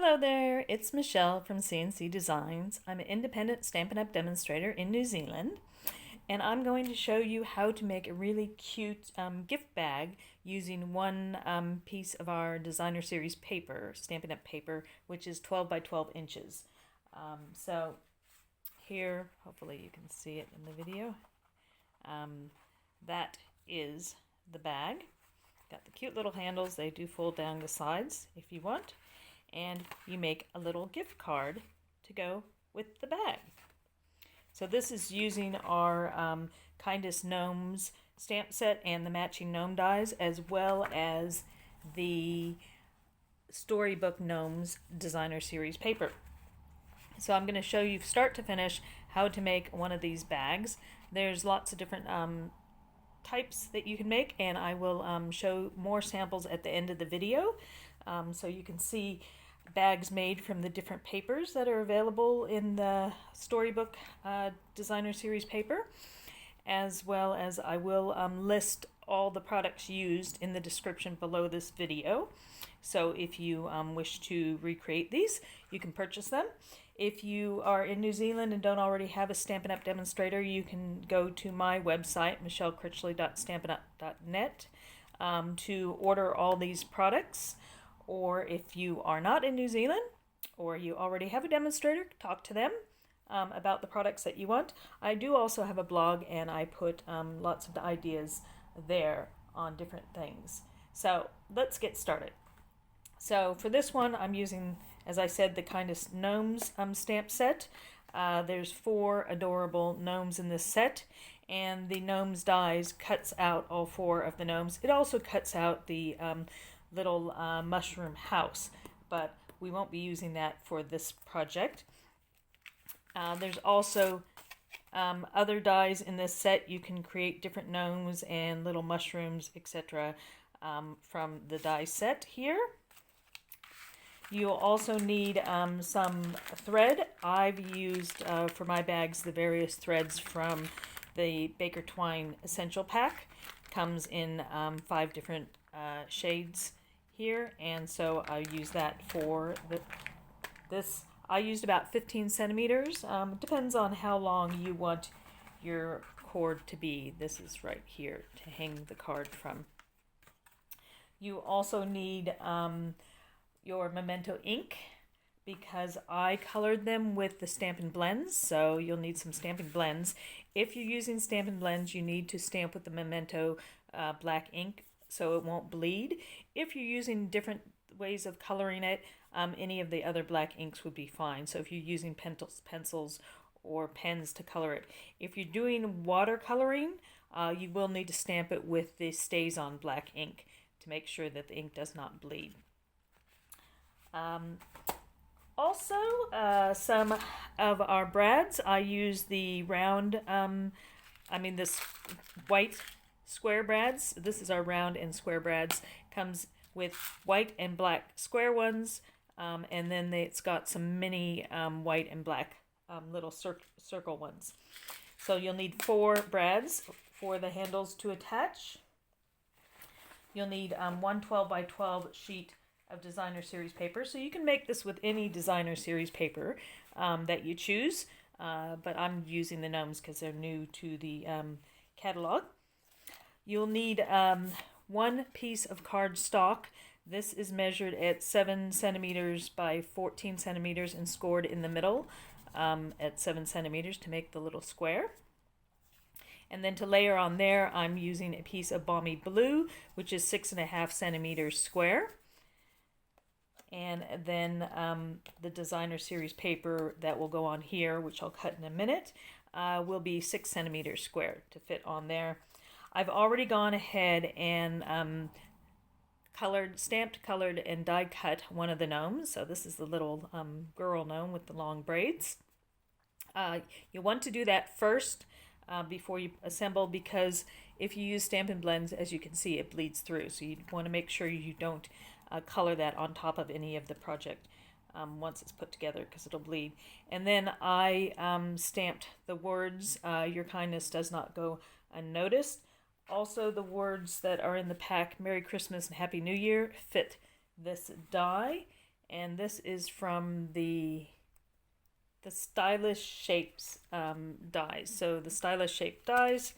Hello there, it's Michelle from CNC Designs. I'm an independent Stampin' Up! Demonstrator in New Zealand, and I'm going to show you how to make a really cute gift bag using one piece of our designer series paper, Stampin' Up! Paper, which is 12 by 12 inches. So here, hopefully you can see it in the video, that is the bag. Got the cute little handles. They do fold down the sides if you want. And you make a little gift card to go with the bag. So this is using our Kindest Gnomes stamp set and the matching gnome dies, as well as the Storybook Gnomes designer series paper. So I'm going to show you start to finish how to make one of these bags. There's lots of different types that you can make, and I will show more samples at the end of the video, so you can see bags made from the different papers that are available in the Storybook designer series paper, as well as I will list all the products used in the description below this video. So if you wish to recreate these, you can purchase them. If you are in New Zealand and don't already have a Stampin' Up! Demonstrator, you can go to my website, michellekritchley.stampinup.net, to order all these products. Or if you are not in New Zealand, or you already have a demonstrator, talk to them about the products that you want. I do also have a blog, and I put lots of ideas there on different things. So let's get started. So for this one, I'm using, as I said, the Kindest Gnomes stamp set. There's 4 adorable gnomes in this set, and the gnomes dies cuts out all 4 of the gnomes. It also cuts out the little mushroom house, but we won't be using that for this project. There's also other dies in this set. You can create different gnomes and little mushrooms, etc. From the die set here. You'll also need some thread. I've used for my bags the various threads from the Baker Twine Essential Pack. Comes in 5 different shades here, and so I use that for this. I used about 15 centimeters. Depends on how long you want your cord to be. This is right here to hang the card from. You also need your Memento ink, because I colored them with the Stampin' Blends, so you'll need some Stampin' Blends. If you're using Stampin' Blends, you need to stamp with the Memento black ink so it won't bleed. If you're using different ways of coloring it, any of the other black inks would be fine. So if you're using pencils or pens to color it. If you're doing watercoloring, you will need to stamp it with the Stays-On black ink to make sure that the ink does not bleed. Also, some of our brads, I use the round, this white square brads. This is our round and square brads. Comes with white and black square ones, and then it's got some mini white and black little circle ones. So you'll need 4 brads for the handles to attach. You'll need 1 12 by 12 sheet of designer series paper. So you can make this with any designer series paper that you choose, but I'm using the gnomes because they're new to the catalog. You'll need 1 piece of cardstock. This is measured at 7 centimeters by 14 centimeters and scored in the middle at 7 centimeters to make the little square. And then to layer on there, I'm using a piece of Balmy blue, which is 6.5 centimeters square. And then the designer series paper that will go on here, which I'll cut in a minute, will be 6 centimeters square to fit on there. I've already gone ahead and stamped, colored, and die cut one of the gnomes. So this is the little girl gnome with the long braids. You want to do that first before you assemble, because if you use Stampin' Blends, as you can see, it bleeds through. So you want to make sure you don't color that on top of any of the project once it's put together, because it'll bleed. And then I stamped the words, "Your kindness does not go unnoticed." Also, the words that are in the pack, "Merry Christmas and Happy New Year," fit this die. and this is from the Stylish Shapes dies. So the Stylish Shape dies,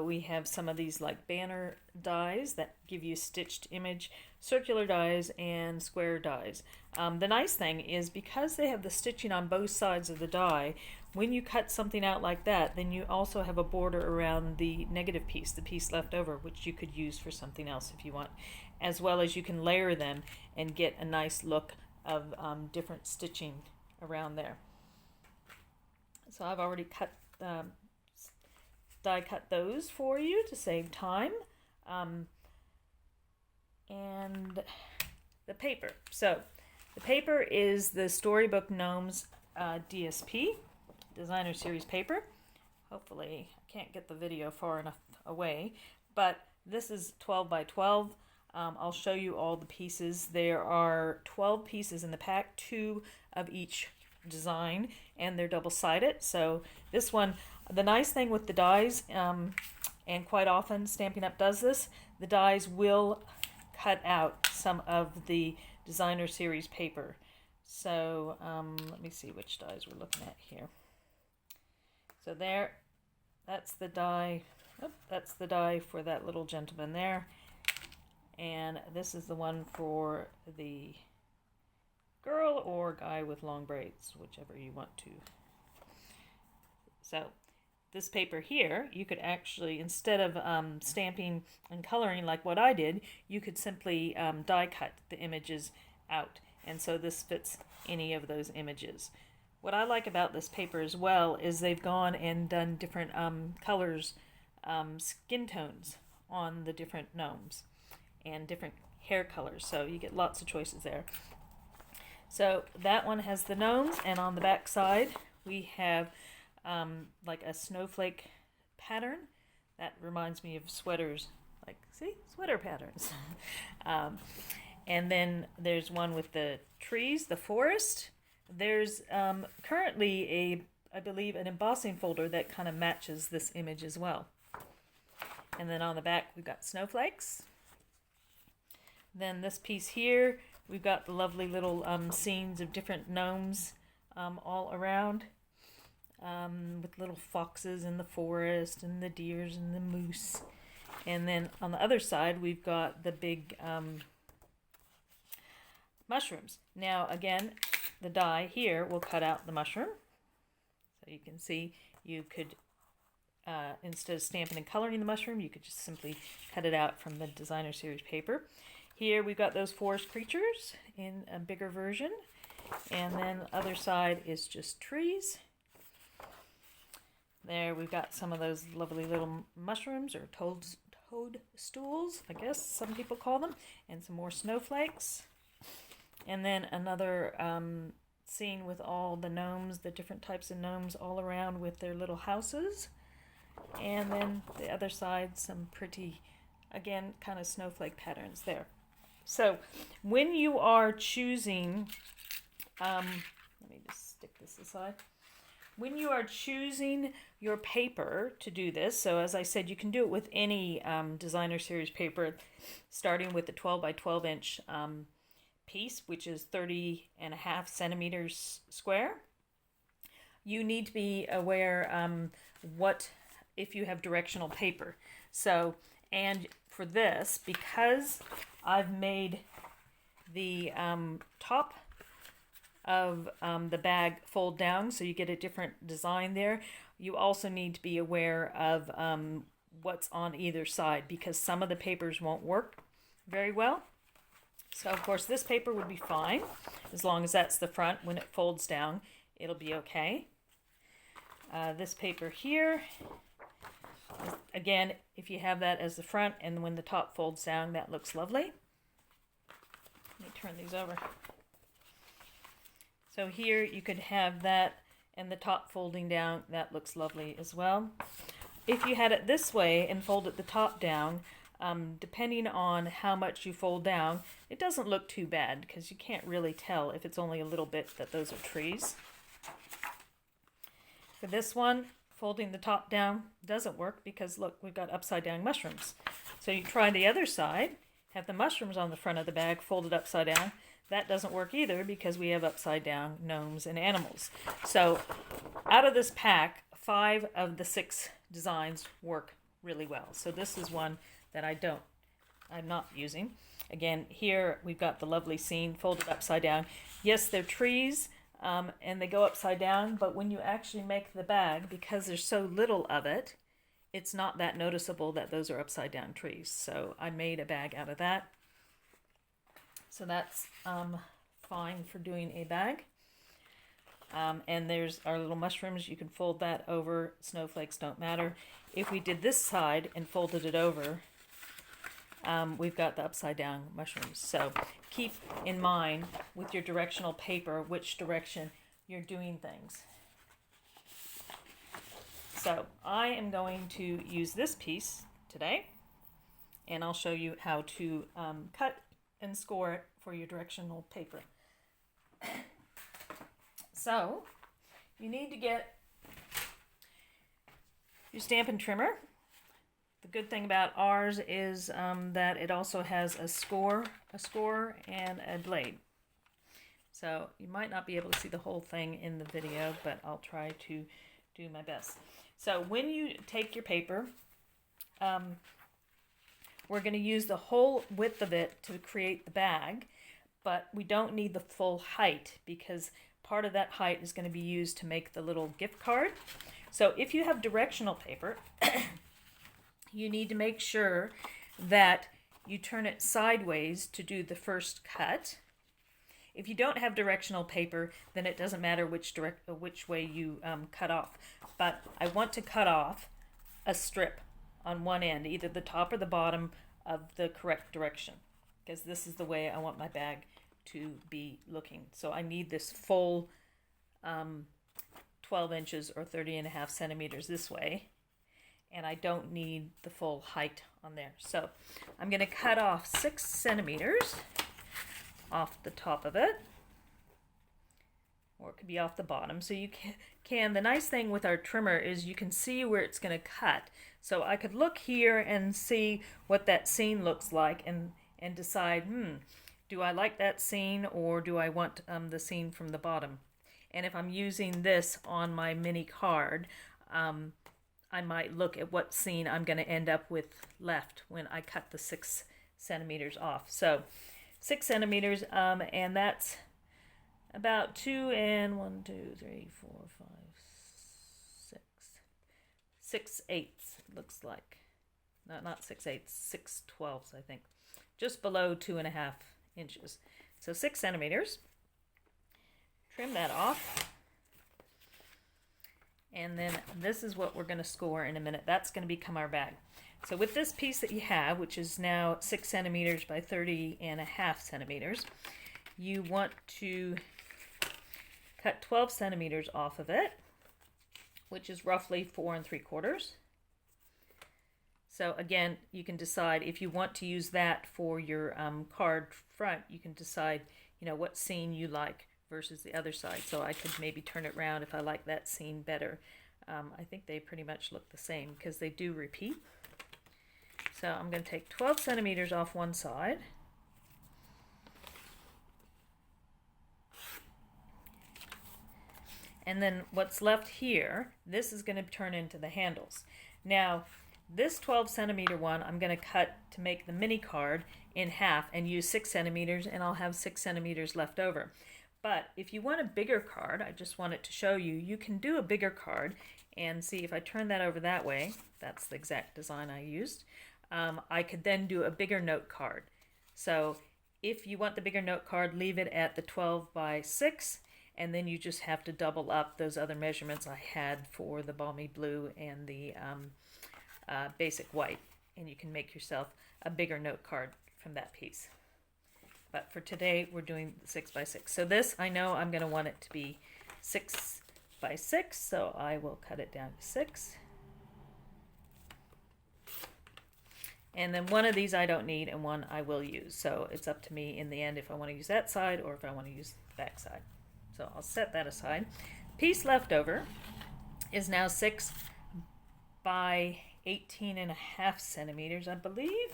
we have some of these like banner dies that give you a stitched image, circular dies, and square dies. The nice thing is because they have the stitching on both sides of the die, when you cut something out like that, then you also have a border around the negative piece, the piece left over, which you could use for something else if you want, as well as you can layer them and get a nice look of different stitching around there. So I've already die cut those for you to save time. And the paper. So the paper is the Storybook Gnomes DSP, Designer Series paper. Hopefully I can't get the video far enough away, but this is 12 by 12. I'll show you all the pieces. There are 12 pieces in the pack, 2 of each design, and they're double-sided. So this one, the nice thing with the dies, and quite often Stampin' Up! Does this, the dies will cut out some of the Designer Series paper. So let me see which dies we're looking at here. So there, that's the die. Oh, that's the die for that little gentleman there. And this is the one for the girl or guy with long braids, whichever you want to. So this paper here, you could actually, instead of stamping and coloring like what I did, you could simply die cut the images out. And so this fits any of those images. What I like about this paper as well is they've gone and done different colors, skin tones on the different gnomes and different hair colors. So you get lots of choices there. So that one has the gnomes, and on the back side we have like a snowflake pattern. That reminds me of sweaters, like, see, sweater patterns. And then there's one with the trees, the forest. There's currently I believe, an embossing folder that kind of matches this image as well. And then on the back we've got snowflakes. Then this piece here, we've got the lovely little scenes of different gnomes all around, with little foxes in the forest and the deers and the moose. And then on the other side, we've got the big mushrooms. Now again, the die here will cut out the mushroom. So you can see you could, instead of stamping and coloring the mushroom, you could just simply cut it out from the Designer Series paper. Here we've got those forest creatures in a bigger version, and then the other side is just trees. There we've got some of those lovely little mushrooms, or toadstools, I guess some people call them, and some more snowflakes. And then another scene with all the gnomes, the different types of gnomes all around with their little houses. And then the other side, some pretty, again, kind of snowflake patterns there. So when you are choosing, let me just stick this aside. When you are choosing your paper to do this, so as I said, you can do it with any Designer Series paper, starting with the 12 by 12 inch piece, which is 30.5 centimeters square. You need to be aware what if you have directional paper. So, and for this, because I've made the top of the bag fold down, so you get a different design there. You also need to be aware of what's on either side, because some of the papers won't work very well. So of course this paper would be fine, as long as that's the front. When it folds down, it'll be okay. This paper here, again, if you have that as the front, and when the top folds down, that looks lovely. Let me turn these over. So here you could have that and the top folding down. That looks lovely as well. If you had it this way and folded the top down, depending on how much you fold down, it doesn't look too bad, because you can't really tell if it's only a little bit that those are trees. For this one, folding the top down doesn't work, because look, we've got upside down mushrooms. So you try the other side, have the mushrooms on the front of the bag folded upside down. that doesn't work either because we have upside down gnomes and animals. So out of this pack, 5 of the 6 designs work really well. So this is one that I'm not using. Again, here we've got the lovely scene folded upside down. Yes, they're trees, and they go upside down, but when you actually make the bag, because there's so little of it, it's not that noticeable that those are upside down trees. So I made a bag out of that. So that's fine for doing a bag. And there's our little mushrooms. You can fold that over. Snowflakes don't matter. If we did this side and folded it over, we've got the upside down mushrooms. So keep in mind with your directional paper which direction you're doing things. So I am going to use this piece today, and I'll show you how to cut and score it for your directional paper. So you need to get your Stampin' trimmer. The good thing about ours is that it also has a score and a blade. So you might not be able to see the whole thing in the video, but I'll try to do my best. So when you take your paper, we're going to use the whole width of it to create the bag, but we don't need the full height because part of that height is going to be used to make the little gift card. So if you have directional paper, you need to make sure that you turn it sideways to do the first cut. If you don't have directional paper, then it doesn't matter which way you cut off. But I want to cut off a strip on one end, either the top or the bottom of the correct direction, because this is the way I want my bag to be looking. So I need this full 12 inches or 30.5 centimeters this way, and I don't need the full height on there. So I'm going to cut off 6 centimeters off the top of it, or it could be off the bottom. So you can, the nice thing with our trimmer is you can see where it's going to cut. So I could look here and see what that scene looks like and decide, do I like that scene or do I want the scene from the bottom? And if I'm using this on my mini card, I might look at what scene I'm going to end up with left when I cut the 6 centimeters off. So 6 centimeters, and that's about 2 and 1, 2, 3, 4, 5, 6 eighths, looks like. No, not 6 eighths, 6 twelfths, I think. Just below 2.5 inches. So 6 centimeters. Trim that off. And then this is what we're going to score in a minute. That's going to become our bag. So with this piece that you have, which is now 6 centimeters by 30.5 centimeters, you want to cut 12 centimeters off of it, which is roughly 4 3/4. So again, you can decide if you want to use that for your card front. You can decide, what scene you like versus the other side. So I could maybe turn it around if I like that scene better. I think they pretty much look the same because they do repeat. So I'm going to take 12 centimeters off one side. And then what's left here, this is going to turn into the handles. Now, this 12 centimeter one, I'm going to cut to make the mini card in half and use 6 centimeters, and I'll have 6 centimeters left over. But if you want a bigger card, I just wanted to show you, you can do a bigger card and see if I turn that over that way, that's the exact design I used, I could then do a bigger note card. So if you want the bigger note card, leave it at the 12 by 6, and then you just have to double up those other measurements I had for the Balmy blue and the basic white, and you can make yourself a bigger note card from that piece. But for today, we're doing 6 by 6. So this, I know I'm going to want it to be 6 by 6, so I will cut it down to 6. And then one of these I don't need and one I will use. So it's up to me in the end if I want to use that side or if I want to use the back side. So I'll set that aside. Piece left over is now 6 by 18.5 centimeters, I believe.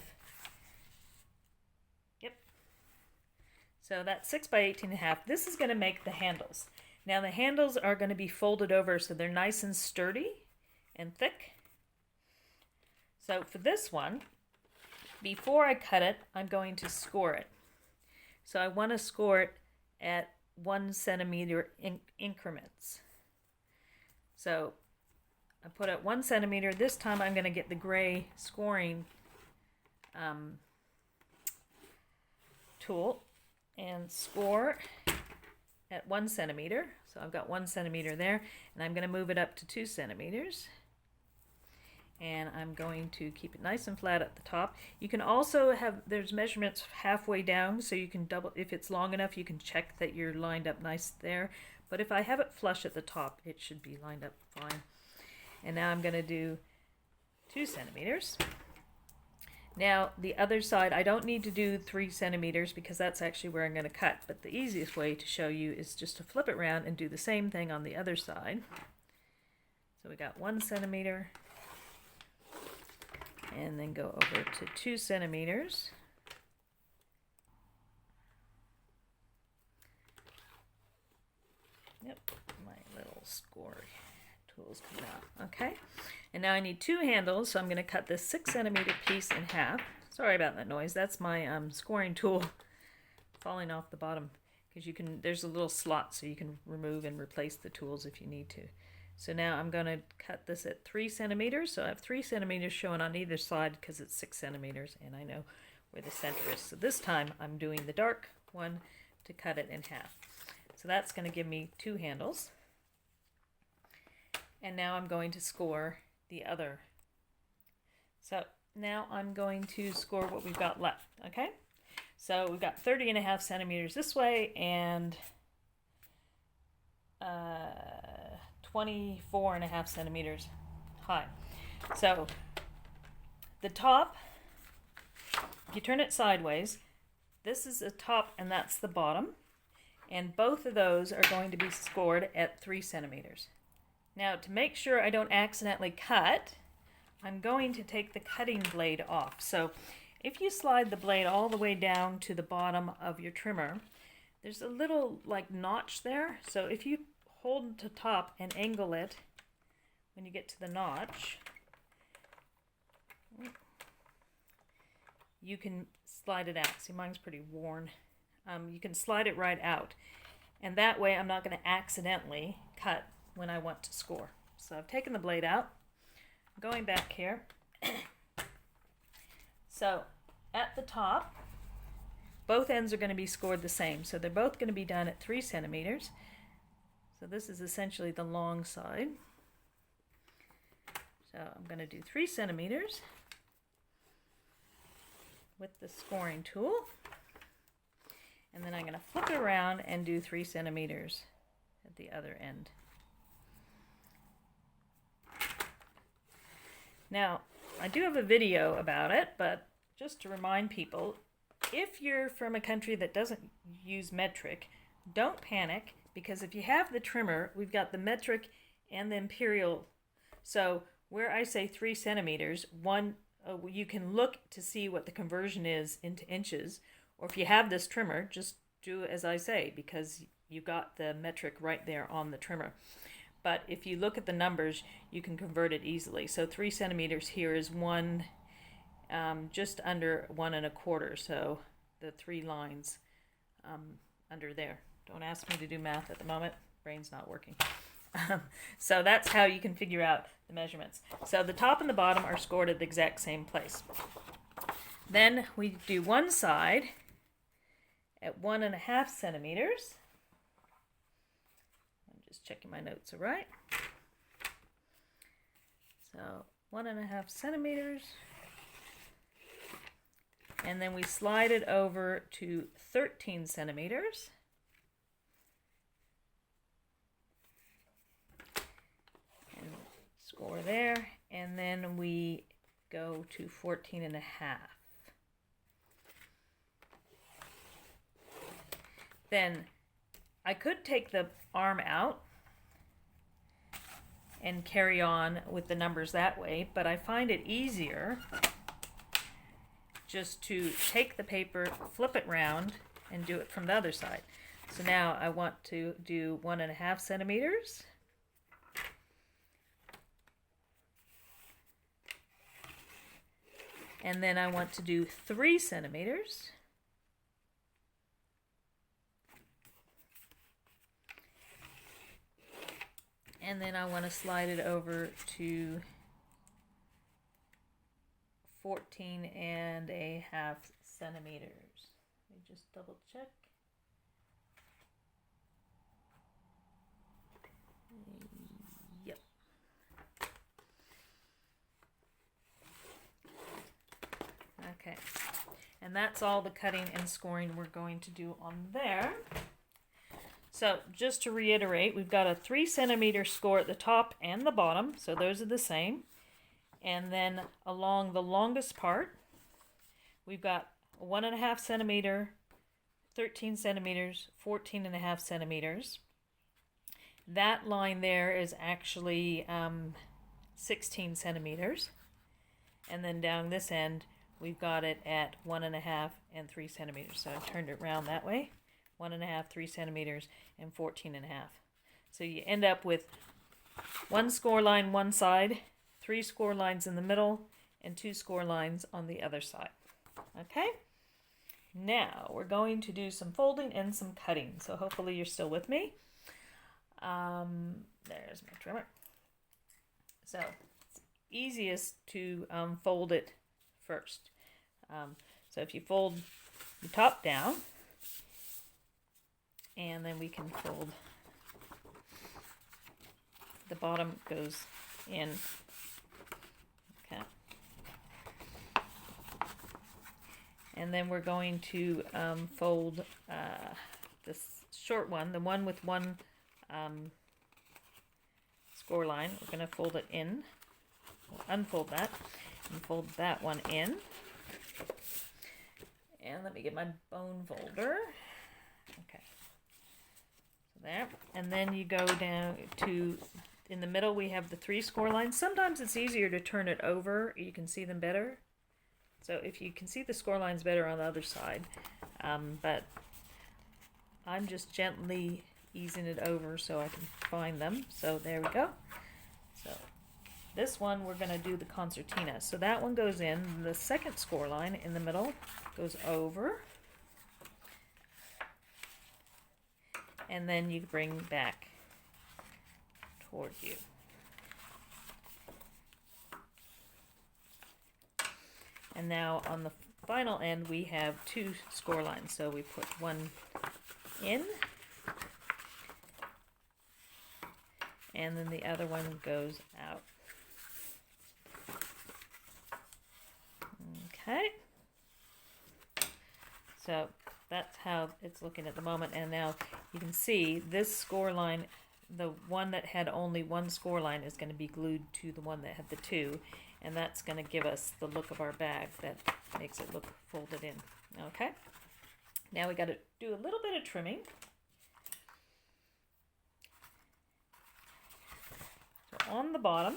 Yep. So that's 6 by 18.5. This is going to make the handles. Now the handles are going to be folded over so they're nice and sturdy and thick. So for this one, before I cut it, I'm going to score it. So I want to score it at 1 centimeter increments. So I put at 1 centimeter. This time I'm going to get the gray scoring tool and score at 1 centimeter. So I've got 1 centimeter there, and I'm going to move it up to 2 centimeters. And I'm going to keep it nice and flat at the top. You can also have, there's measurements halfway down, so you can double, if it's long enough, you can check that you're lined up nice there. But if I have it flush at the top, it should be lined up fine. And now I'm going to do 2 centimeters. Now the other side, I don't need to do 3 centimeters because that's actually where I'm going to cut. But the easiest way to show you is just to flip it around and do the same thing on the other side. So we got 1 centimeter. And then go over to 2 centimeters. Yep, my little score tool's coming out. Okay, and now I need 2 handles, so I'm going to cut this 6 centimeter piece in half. Sorry about that noise. That's my scoring tool falling off the bottom, because you can. There's a little slot, so you can remove and replace the tools if you need to. So now I'm going to cut this at 3 centimeters. So I have 3 centimeters showing on either side because it's 6 centimeters, and I know where the center is. So this time I'm doing the dark one to cut it in half. So that's going to give me 2 handles. And now I'm going to score the other. So now I'm going to score what we've got left, okay? So we've got 30.5 centimeters this way and 24.5 centimeters high. So the top, if you turn it sideways, this is the top and that's the bottom. And both of those are going to be scored at 3 centimeters. Now to make sure I don't accidentally cut, I'm going to take the cutting blade off. So if you slide the blade all the way down to the bottom of your trimmer, there's a little like notch there. So if you hold to top and angle it when you get to the notch, you can slide it out. See, mine's pretty worn. You can slide it right out, and that way I'm not going to accidentally cut when I want to score. So I've taken the blade out. I'm going back here. So at the top, both ends are going to be scored the same. So they're both going to be done at 3 centimeters. So this is essentially the long side. So I'm going to do 3 centimeters with the scoring tool. And then I'm going to flip it around and do 3 centimeters at the other end. Now, I do have a video about it, but just to remind people, if you're from a country that doesn't use metric, don't panic. Because if you have the trimmer, we've got the metric and the imperial. So where I say 3 centimeters, you can look to see what the conversion is into inches. Or if you have this trimmer, just do as I say, because you got the metric right there on the trimmer. But if you look at the numbers, you can convert it easily. So 3 centimeters here is just under 1 1/4. So the 3 lines under there. Don't ask me to do math at the moment. Brain's not working. So that's how you can figure out the measurements. So the top and the bottom are scored at the exact same place. Then we do one side at 1 1/2 centimeters. I'm just checking my notes are right. So 1 1/2 centimeters. And then we slide it over to 13 centimeters. Score there, and then we go to 14 1/2. Then I could take the arm out and carry on with the numbers that way, but I find it easier just to take the paper, flip it round, and do it from the other side. So now I want to do 1.5 centimeters. And then I want to do 3 centimeters. And then I want to slide it over to 14.5 centimeters. Let me just double check. Yep. Okay. And that's all the cutting and scoring we're going to do on there. So just to reiterate, we've got a 3 centimeter score at the top and the bottom, so those are the same. And then along the longest part, we've got 1.5 centimeter, 13 centimeters, 14.5 centimeters. That line there is actually 16 centimeters. And then down this end, we've got it at 1.5 and 3 centimeters. So I turned it around that way. 1.5, 3 centimeters, and 14.5. So you end up with 1 score line one side, 3 score lines in the middle, and 2 score lines on the other side. Okay? Now we're going to do some folding and some cutting. So hopefully you're still with me. There's my trimmer. So it's easiest to fold it first. So if you fold the top down, and then we can fold, the bottom goes in. Okay. And then we're going to fold this short one, the one with 1 score line. We're going to fold it in. We'll unfold that and fold that one in. And let me get my bone folder. Okay. There, and then you go down to, in the middle we have the 3 score lines. Sometimes it's easier to turn it over, you can see them better. So if you can see the score lines better on the other side, but I'm just gently easing it over so I can find them. So there we go. So this one we're going to do the concertina. So that one goes in, the second score line in the middle goes over. And then you bring back toward you. And now on the final end we have 2 score lines. So we put one in, and then the other one goes out. Okay. So that's how it's looking at the moment. And now you can see this score line, the one that had only 1 score line is going to be glued to the one that had the 2. And that's going to give us the look of our bag that makes it look folded in. Okay. Now we got to do a little bit of trimming. So on the bottom,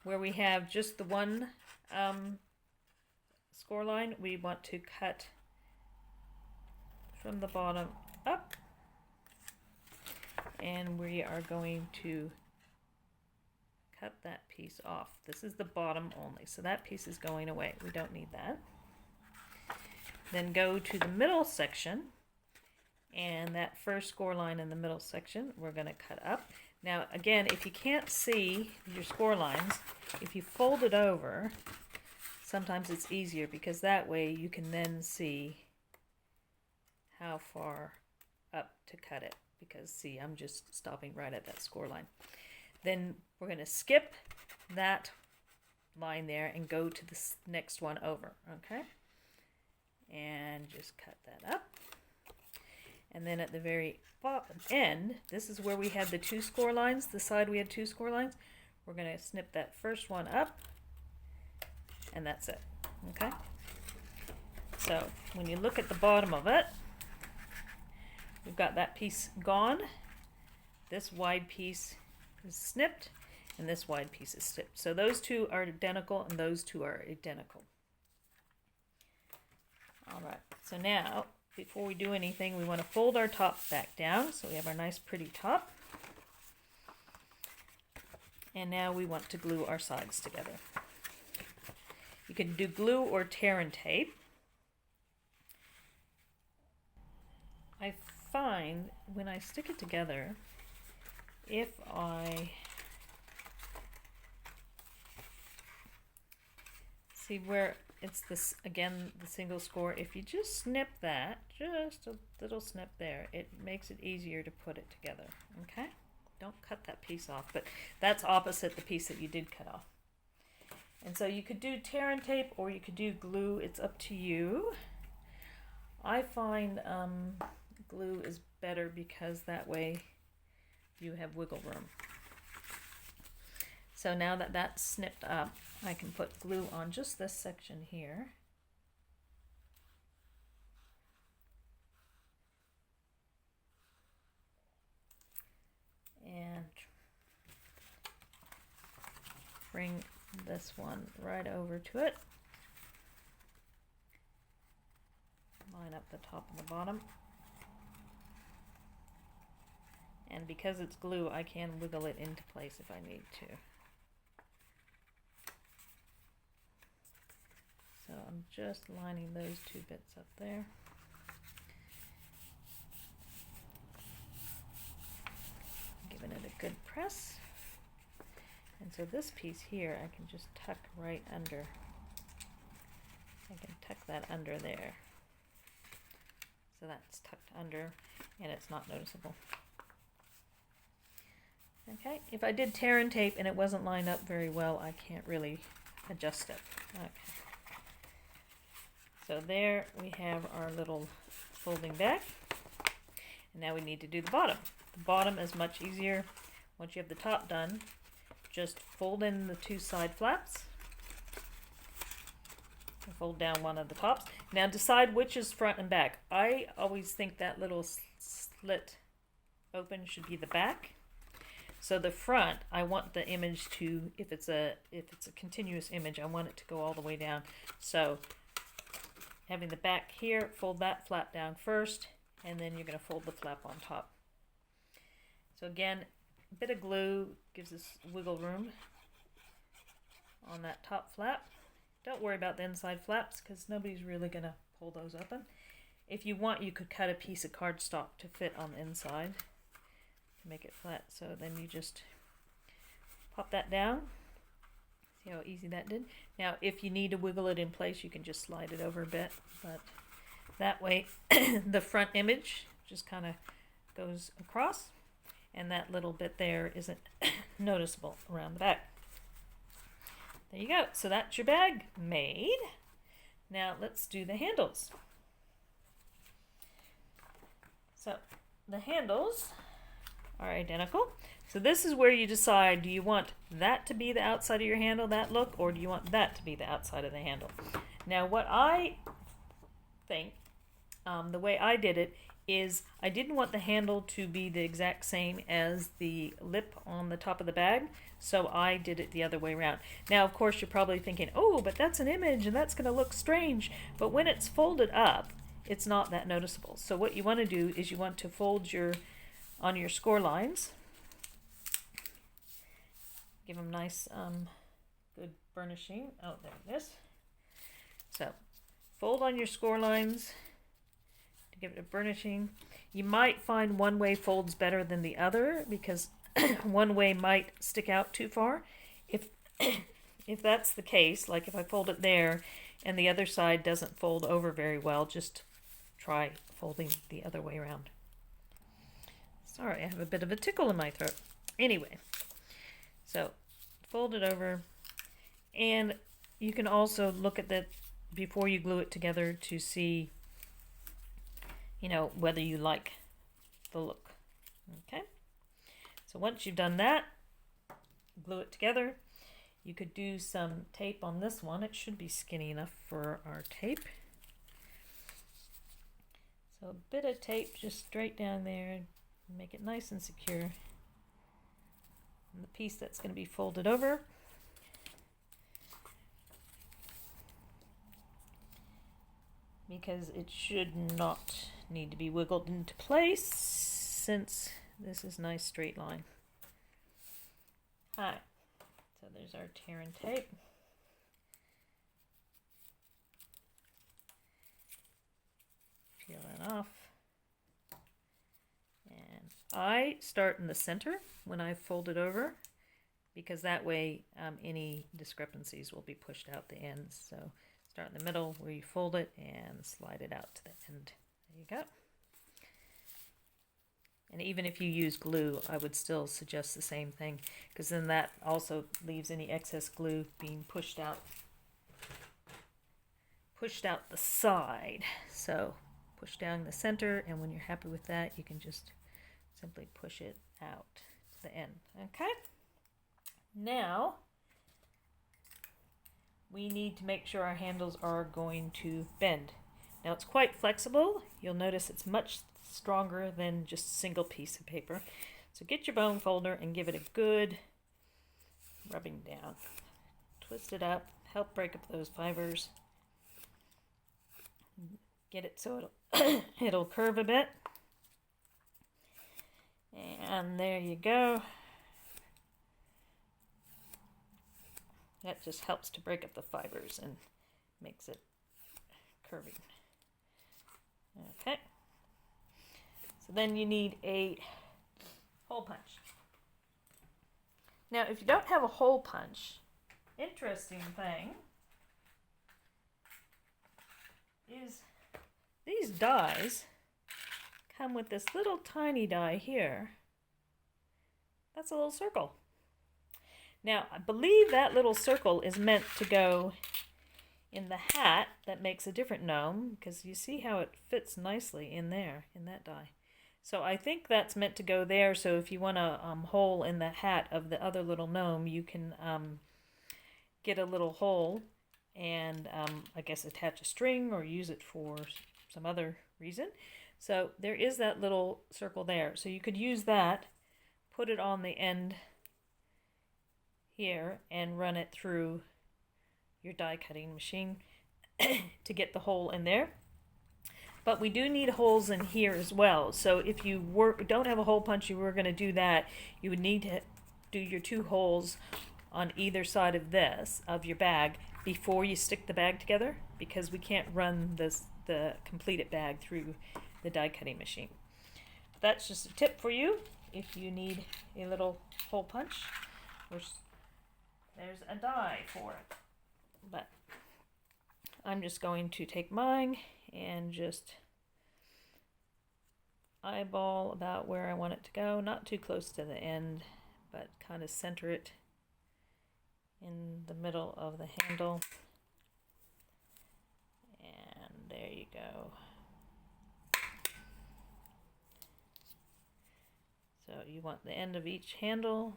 where we have just the 1 score line, we want to cut from the bottom up, and we are going to cut that piece off. This is the bottom only, so that piece is going away. We don't need that. Then go to the middle section, and that first score line in the middle section we're going to cut up. Now again, if you can't see your score lines, if you fold it over, sometimes it's easier because that way you can then see how far up to cut it, because see, I'm just stopping right at that score line. Then we're going to skip that line there and go to the next one over, okay? And just cut that up. And then at the very bottom end, this is where we had the 2 score lines, the side we had 2 score lines. We're going to snip that first one up, and that's it, okay? So when you look at the bottom of it, we've got that piece gone. This wide piece is snipped, and this wide piece is snipped. So those 2 are identical, and those 2 are identical. All right, so now before we do anything, we want to fold our top back down so we have our nice pretty top. And now we want to glue our sides together. You can do glue or tear and tape. I find when I stick it together, if I see where it's this, again, the single score, if you just snip that, just a little snip there, it makes it easier to put it together, okay? Don't cut that piece off, but that's opposite the piece that you did cut off. And so you could do tear and tape or you could do glue, it's up to you. I find glue is better because that way you have wiggle room. So now that that's snipped up, I can put glue on just this section here. And bring this one right over to it. Line up the top and the bottom. And because it's glue, I can wiggle it into place if I need to. So I'm just lining those two bits up there. Giving it a good press. And so this piece here, I can just tuck right under. I can tuck that under there. So that's tucked under and it's not noticeable. Okay, if I did tear and tape and it wasn't lined up very well, I can't really adjust it. Okay. So there we have our little folding back. And now we need to do the bottom. The bottom is much easier. Once you have the top done, just fold in the two side flaps. And fold down one of the tops. Now decide which is front and back. I always think that little slit open should be the back. So the front, I want the image to, if it's a continuous image, I want it to go all the way down. So having the back here, fold that flap down first, and then you're going to fold the flap on top. So again, a bit of glue gives us wiggle room on that top flap. Don't worry about the inside flaps because nobody's really going to pull those open. If you want, you could cut a piece of cardstock to fit on the inside to make it flat. So then you just pop that down. See how easy that did? Now, if you need to wiggle it in place, you can just slide it over a bit. But that way, the front image just kind of goes across. And that little bit there isn't noticeable around the back. There you go. So that's your bag made. Now let's do the handles. So the handles are identical. So this is where you decide, do you want that to be the outside of your handle, that look, or do you want that to be the outside of the handle? Now what I think, the way I did it, is I didn't want the handle to be the exact same as the lip on the top of the bag, so I did it the other way around. Now, of course, you're probably thinking, oh, but that's an image and that's going to look strange. But when it's folded up, it's not that noticeable. So what you want to do is you want to fold on your score lines. Give them nice, good burnishing. Oh, there it is. So fold on your score lines. Give it a burnishing. You might find one way folds better than the other because one way might stick out too far. If that's the case, like if I fold it there and the other side doesn't fold over very well, just try folding the other way around. Sorry, I have a bit of a tickle in my throat. Anyway, so fold it over, and you can also look at that before you glue it together to see, you know, whether you like the look. Okay, so once you've done that, glue it together. You could do some tape on this one. It should be skinny enough for our tape. So a bit of tape just straight down there, make it nice and secure. And the piece that's going to be folded over, because it should not need to be wiggled into place since this is nice straight line. Alright, so there's our tear and tape. Peel that off. And I start in the center when I fold it over, because that way any discrepancies will be pushed out the ends. So start in the middle where you fold it and slide it out to the end. There you go. And even if you use glue, I would still suggest the same thing, because then that also leaves any excess glue being pushed out the side. So push down the center, and when you're happy with that, you can just simply push it out to the end. Okay? Now, we need to make sure our handles are going to bend. Now, it's quite flexible. You'll notice it's much stronger than just a single piece of paper. So get your bone folder and give it a good rubbing down. Twist it up, help break up those fibers. Get it so it'll curve a bit. And there you go. That just helps to break up the fibers and makes it curving. Okay. So then you need a hole punch. Now, if you don't have a hole punch, interesting thing is these dies come with this little tiny die here. That's a little circle. Now, I believe that little circle is meant to go in the hat that makes a different gnome, because you see how it fits nicely in there, in that die. So I think that's meant to go there, so if you want a hole in the hat of the other little gnome, you can get a little hole and I guess attach a string or use it for some other reason. So there is that little circle there. So you could use that, put it on the end here, and run it through your die cutting machine to get the hole in there. But we do need holes in here as well. So if you don't have a hole punch, you were going to do that, you would need to do your 2 holes on either side of this, of your bag, before you stick the bag together, because we can't run the completed bag through the die cutting machine. That's just a tip for you if you need a little hole punch. There's a die for it. But I'm just going to take mine and just eyeball about where I want it to go. Not too close to the end, but kind of center it in the middle of the handle. And there you go. So you want the end of each handle.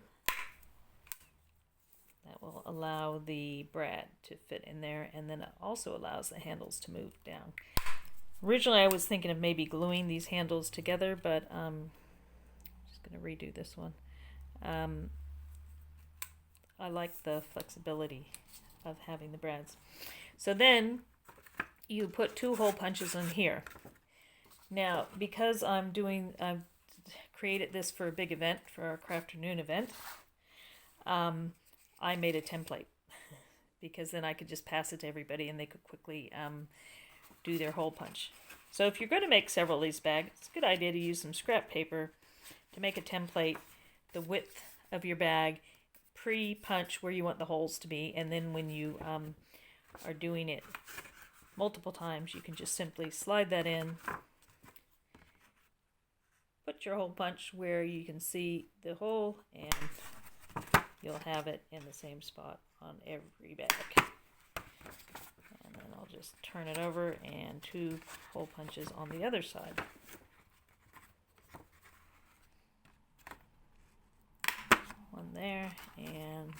That will allow the brad to fit in there, and then it also allows the handles to move down. Originally I was thinking of maybe gluing these handles together, but I'm just going to redo this one. I like the flexibility of having the brads. So then you put 2 hole punches in here. Now, because I've created this for a big event, for our Crafternoon event, I made a template, because then I could just pass it to everybody and they could quickly do their hole punch. So if you're going to make several of these bags, it's a good idea to use some scrap paper to make a template, the width of your bag, pre-punch where you want the holes to be, and then when you are doing it multiple times, you can just simply slide that in, put your hole punch where you can see the hole, and you'll have it in the same spot on every bag. And then I'll just turn it over, and 2 hole punches on the other side. One there and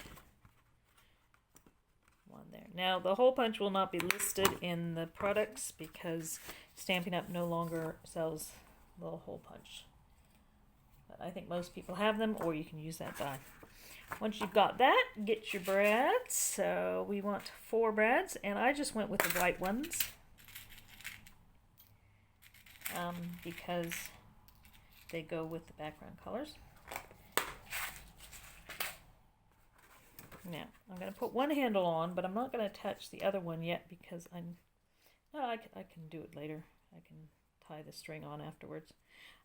one there. Now the hole punch will not be listed in the products because Stampin' Up! No longer sells the hole punch. But I think most people have them, or you can use that die. Once you've got that, get your brads. So we want 4 brads, and I just went with the white ones. because they go with the background colors. Now, I'm going to put one handle on, but I'm not going to attach the other one yet because I can do it later. I can tie the string on afterwards.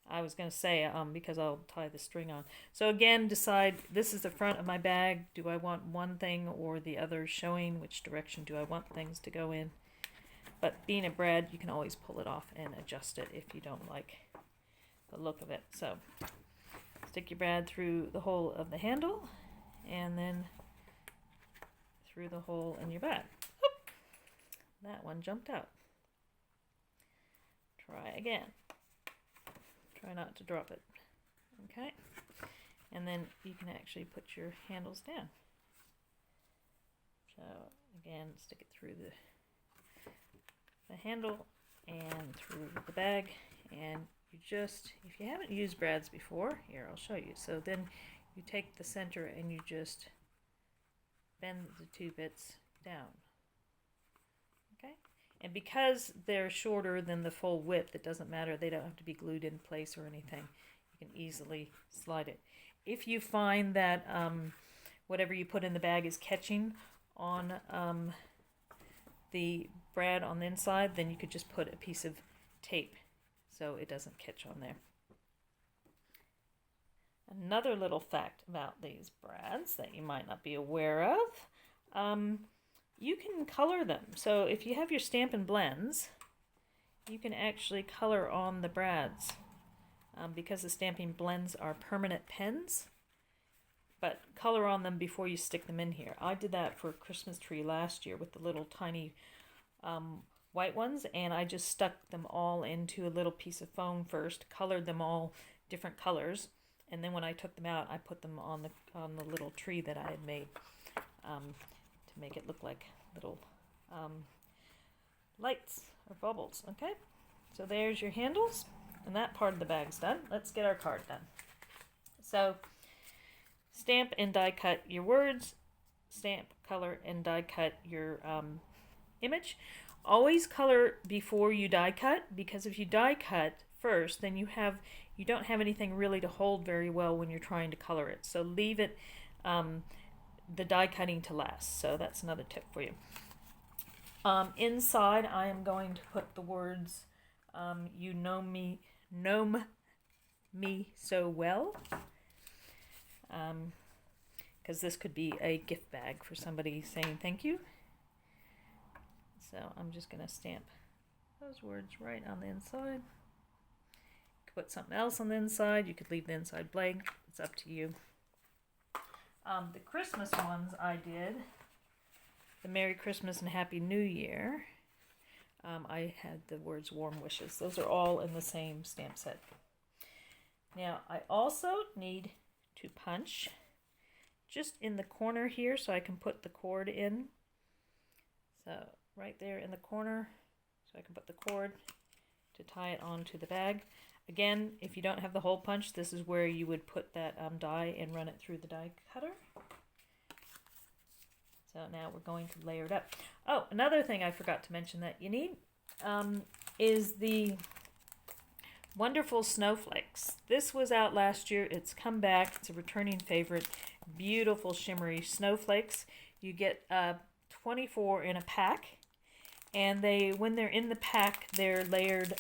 I was going to say, because I'll tie the string on. So again, decide, this is the front of my bag. Do I want one thing or the other showing? Which direction do I want things to go in? But being a brad, you can always pull it off and adjust it if you don't like the look of it. So stick your brad through the hole of the handle and then through the hole in your bag. Oop! That one jumped out. Try again. Try not to drop it. Okay? And then you can actually put your handles down. So again, stick it through the handle and through the bag, and you just, if you haven't used brads before, here I'll show you. So then you take the center and you just bend the two bits down. Okay? And because they're shorter than the full width, it doesn't matter. They don't have to be glued in place or anything. You can easily slide it. If you find that whatever you put in the bag is catching on the brad on the inside, then you could just put a piece of tape so it doesn't catch on there. Another little fact about these brads that you might not be aware of, you can color them. So if you have your Stampin' blends, you can actually color on the brads because the Stampin' blends are permanent pens, but color on them before you stick them in here. I did that for a Christmas tree last year with the little tiny white ones, and I just stuck them all into a little piece of foam first, colored them all different colors, and then when I took them out, I put them on the little tree that I had made to make it look like little lights or bubbles. Okay, so there's your handles, and that part of the bag's done. Let's get our card done. So stamp and die cut your words, stamp, color, and die cut your image. Always color before you die cut, because if you die cut first, then you don't have anything really to hold very well when you're trying to color it. So leave it the die cutting to last. So that's another tip for you. Inside, I am going to put the words "You gnome me so well," because this could be a gift bag for somebody saying thank you. So I'm just going to stamp those words right on the inside. You could put something else on the inside. You could leave the inside blank. It's up to you. The Christmas ones I did, the Merry Christmas and Happy New Year, I had the words warm wishes. Those are all in the same stamp set. Now I also need to punch just in the corner here so I can put the cord in. So right there in the corner, so I can put the cord to tie it onto the bag. Again, if you don't have the hole punch, this is where you would put that die and run it through the die cutter. So now we're going to layer it up. Oh, another thing I forgot to mention that you need is the wonderful Snowflakes. This was out last year. It's come back. It's a returning favorite. Beautiful shimmery snowflakes. You get 24 in a pack, and when they're in the pack, they're layered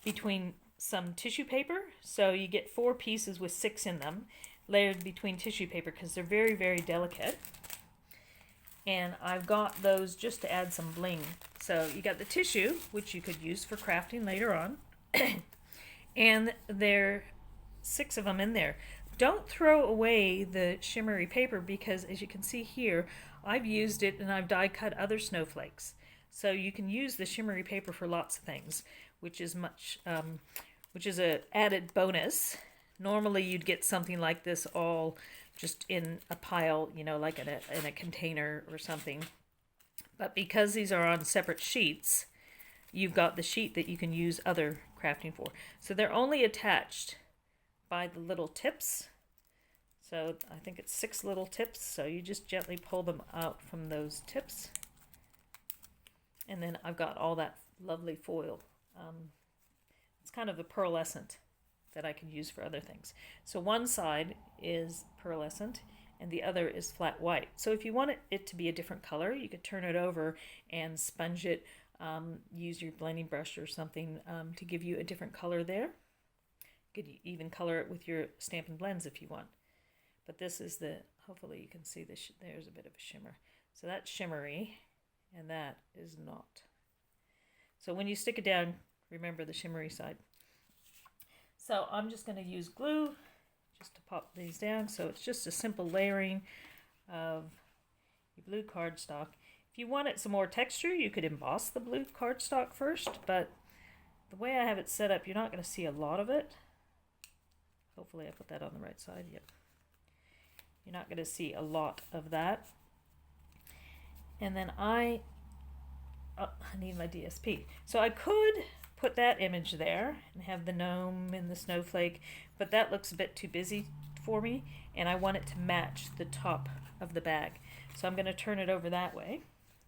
between some tissue paper. So you get 4 pieces with 6 in them, layered between tissue paper because they're very, very delicate. And I've got those just to add some bling. So you got the tissue, which you could use for crafting later on, and there are 6 of them in there. Don't throw away the shimmery paper because, as you can see here, I've used it and I've die cut other snowflakes. So you can use the shimmery paper for lots of things, which is a added bonus. Normally you'd get something like this all just in a pile, like in a container or something. But because these are on separate sheets, you've got the sheet that you can use other crafting for. So they're only attached by the little tips. So I think it's 6 little tips. So you just gently pull them out from those tips. And then I've got all that lovely foil kind of the pearlescent that I can use for other things. So one side is pearlescent and the other is flat white. So if you want it to be a different color, you could turn it over and sponge it, use your blending brush or something to give you a different color there. You could even color it with your Stampin' Blends if you want. But this is the, hopefully you can see this, there's a bit of a shimmer. So that's shimmery and that is not. So when you stick it down, remember the shimmery side. So I'm just going to use glue just to pop these down. So it's just a simple layering of your blue cardstock. If you wanted some more texture, you could emboss the blue cardstock first, but the way I have it set up, you're not going to see a lot of it. Hopefully I put that on the right side. Yep. You're not going to see a lot of that. And then I need my DSP. So I could put that image there and have the gnome and the snowflake, but that looks a bit too busy for me, and I want it to match the top of the bag. So I'm going to turn it over that way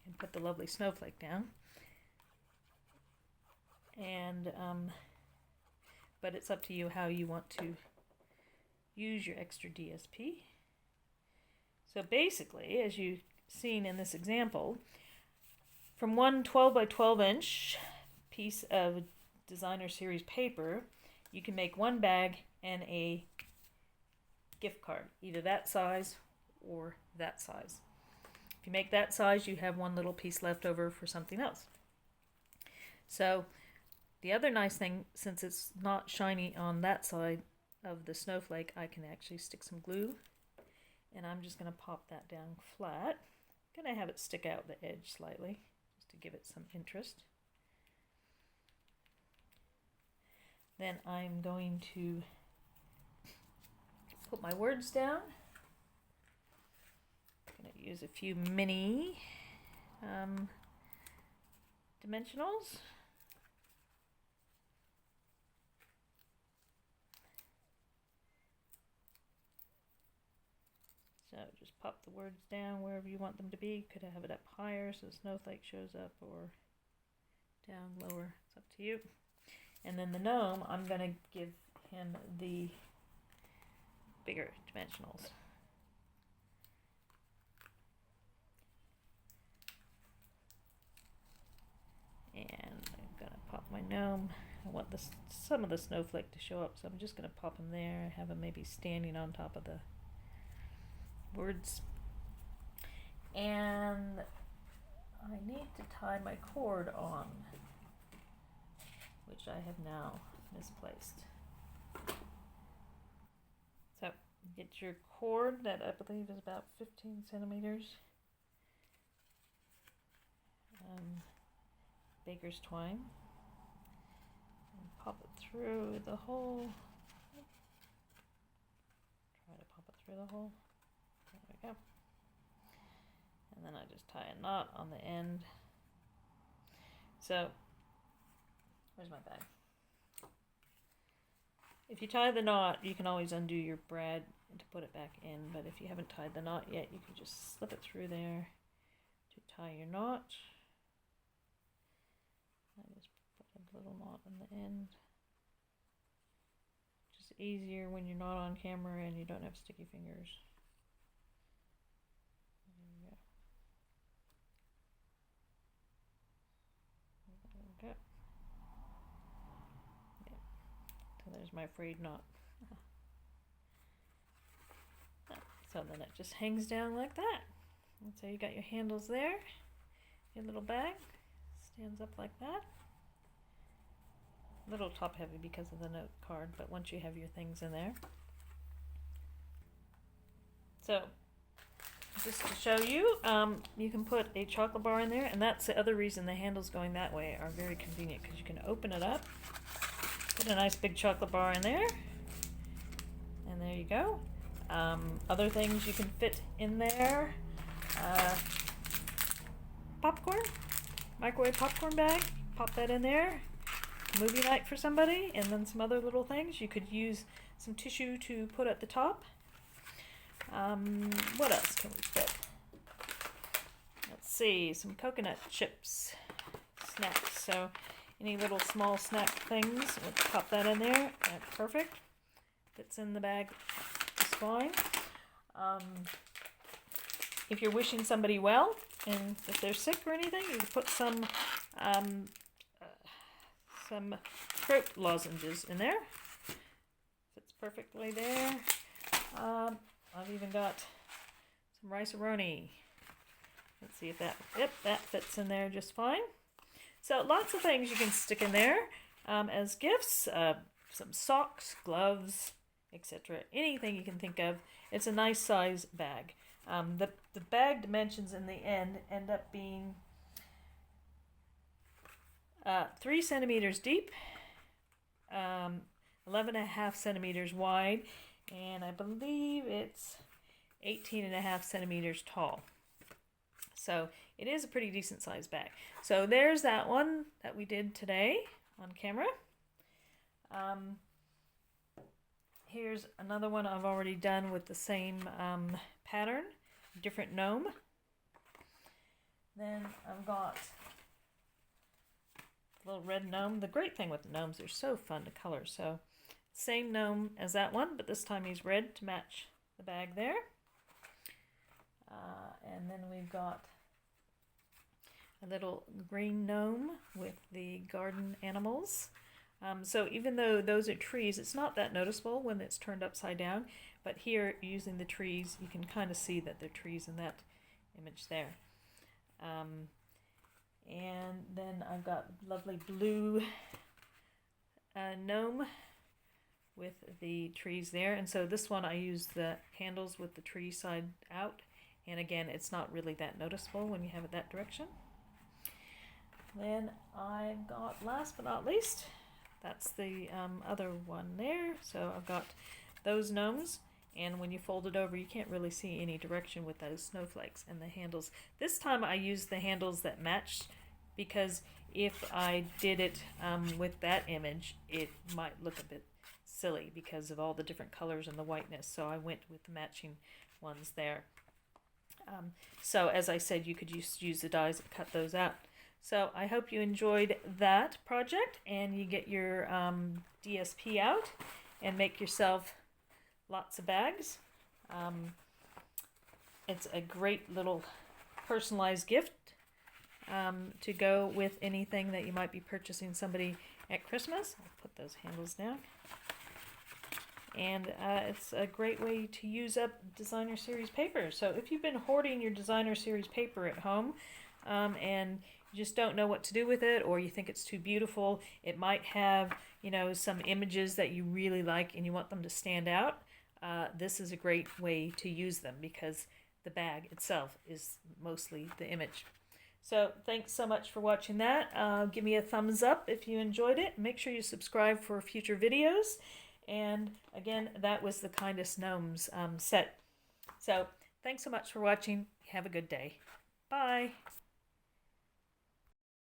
and put the lovely snowflake down. And but it's up to you how you want to use your extra DSP. So basically, as you've seen in this example, from one 12 by 12 inch piece of designer series paper, you can make one bag and a gift card, either that size or that size. If you make that size, you have one little piece left over for something else. So the other nice thing, since it's not shiny on that side of the snowflake, I can actually stick some glue, and I'm just going to pop that down flat. I'm going to have it stick out the edge slightly just to give it some interest. Then I'm going to put my words down. I'm going to use a few mini dimensionals. So just pop the words down wherever you want them to be. You could have it up higher so the snowflake shows up, or down lower. It's up to you. And then the gnome, I'm going to give him the bigger dimensionals. And I'm going to pop my gnome. I want some of the snowflake to show up, so I'm just going to pop him there. Have him maybe standing on top of the words. And I need to tie my cord on, which I have now misplaced. So get your cord that I believe is about 15 centimeters. Baker's twine. And pop it through the hole. Try to pop it through the hole. There we go. And then I just tie a knot on the end. So, where's my bag? If you tie the knot, you can always undo your brad to put it back in, but if you haven't tied the knot yet, you can just slip it through there to tie your knot. I just put a little knot on the end. Just easier when you're not on camera and you don't have sticky fingers. There we go. Yeah. So there's my frayed knot. So then it just hangs down like that. And so you got your handles there. Your little bag stands up like that. A little top heavy because of the note card, but once you have your things in there. So just to show you, you can put a chocolate bar in there, and that's the other reason the handles going that way are very convenient, because you can open it up, put a nice big chocolate bar in there, and there you go. Other things you can fit in there, popcorn, microwave popcorn bag, pop that in there, movie night for somebody, and then some other little things. You could use some tissue to put at the top. What else can we fit? Let's see, some coconut chips, snacks. So any little small snack things. Let's pop that in there. That's perfect. Fits in the bag just fine. If you're wishing somebody well, and if they're sick or anything, you can put some throat lozenges in there. Fits perfectly there. I've even got some rice-a-roni. Let's see if that, yep, that fits in there just fine. So lots of things you can stick in there as gifts. Some socks, gloves, etc. Anything you can think of. It's a nice size bag. The bag dimensions in the end up being 3 centimeters deep, 11.5 centimeters wide, and I believe it's 18.5 centimeters tall. So it is a pretty decent sized bag. So there's that one that we did today on camera. Here's another one I've already done with the same pattern, different gnome. Then I've got a little red gnome. The great thing with the gnomes, they're so fun to color. So same gnome as that one, but this time he's red to match the bag there. And then we've got a little green gnome with the garden animals. So even though those are trees, it's not that noticeable when it's turned upside down. But here, using the trees, you can kind of see that they're trees in that image there. And then I've got lovely blue gnome with the trees there. And so this one I use the handles with the tree side out. And again, it's not really that noticeable when you have it that direction. Then I've got, last but not least, that's the other one there. So I've got those gnomes, and when you fold it over, you can't really see any direction with those snowflakes and the handles. This time I used the handles that matched, because if I did it with that image, it might look a bit silly because of all the different colors and the whiteness. So I went with the matching ones there. So as I said, you could use the dies and cut those out. So I hope you enjoyed that project, and you get your DSP out and make yourself lots of bags. It's a great little personalized gift to go with anything that you might be purchasing somebody at Christmas. I'll put those handles down. And it's a great way to use up designer series paper. So if you've been hoarding your designer series paper at home and you just don't know what to do with it, or you think it's too beautiful, it might have, you know, some images that you really like and you want them to stand out, this is a great way to use them, because the bag itself is mostly the image. So thanks so much for watching that. Give me a thumbs up if you enjoyed it. Make sure you subscribe for future videos. And again, that was the Kindest Gnomes set. So thanks so much for watching. Have a good day. Bye.